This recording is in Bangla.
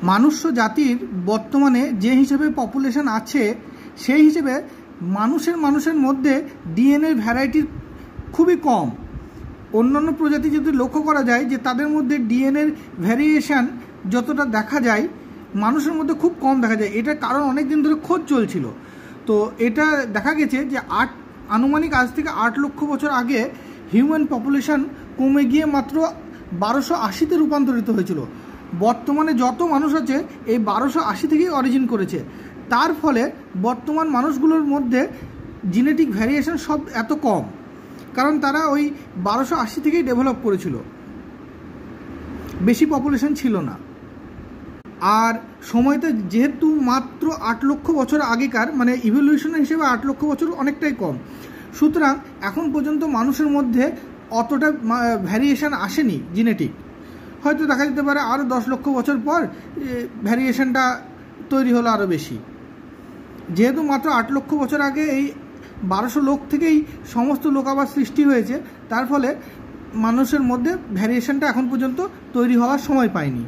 মানুষ্য জাতির বর্তমানে যে হিসেবে পপুলেশন আছে সেই হিসেবে মানুষের মধ্যে ডিএনএ ভ্যারাইটি খুবই কম। অন্যান্য প্রজাতি যদি লক্ষ্য করা যায় যে তাদের মধ্যে ডিএনএর ভ্যারিয়েশান যতটা দেখা যায় মানুষের মধ্যে খুব কম দেখা যায়। এটার কারণ অনেক দিন ধরে খোঁজ চলছিল। তো এটা দেখা গেছে যে আনুমানিক আজ থেকে 8 লক্ষ বছর আগে হিউম্যান পপুলেশন কমে গিয়ে মাত্র 1280-তে রূপান্তরিত হয়েছিল। বর্তমানে যত মানুষ আছে এই 1280 থেকেই অরিজিন করেছে। তার ফলে বর্তমান মানুষগুলোর মধ্যে জিনেটিক ভ্যারিয়েশন সব এত কম, কারণ তারা ওই 1280 থেকেই ডেভেলপ করেছিল, বেশি পপুলেশন ছিল না। আর সময়টা যেহেতু মাত্র 8 লক্ষ বছর আগেকার, মানে ইভলিউশন হিসেবে 8 লক্ষ বছর অনেকটাই কম, সুতরাং এখন পর্যন্ত মানুষের মধ্যে অতটা ভ্যারিয়েশন আসেনি জেনেটিক। হয়তো দেখা যেতে পারে আরও 10 লক্ষ বছর পর ভ্যারিয়েশনটা তৈরি হলো আরও বেশি। যেহেতু মাত্র 8 লক্ষ বছর আগে এই 1200 লোক থেকেই সমস্ত লোক আবার সৃষ্টি হয়েছে, তার ফলে মানুষের মধ্যে ভ্যারিয়েশনটা এখন পর্যন্ত তৈরি হওয়ার সময় পায়নি।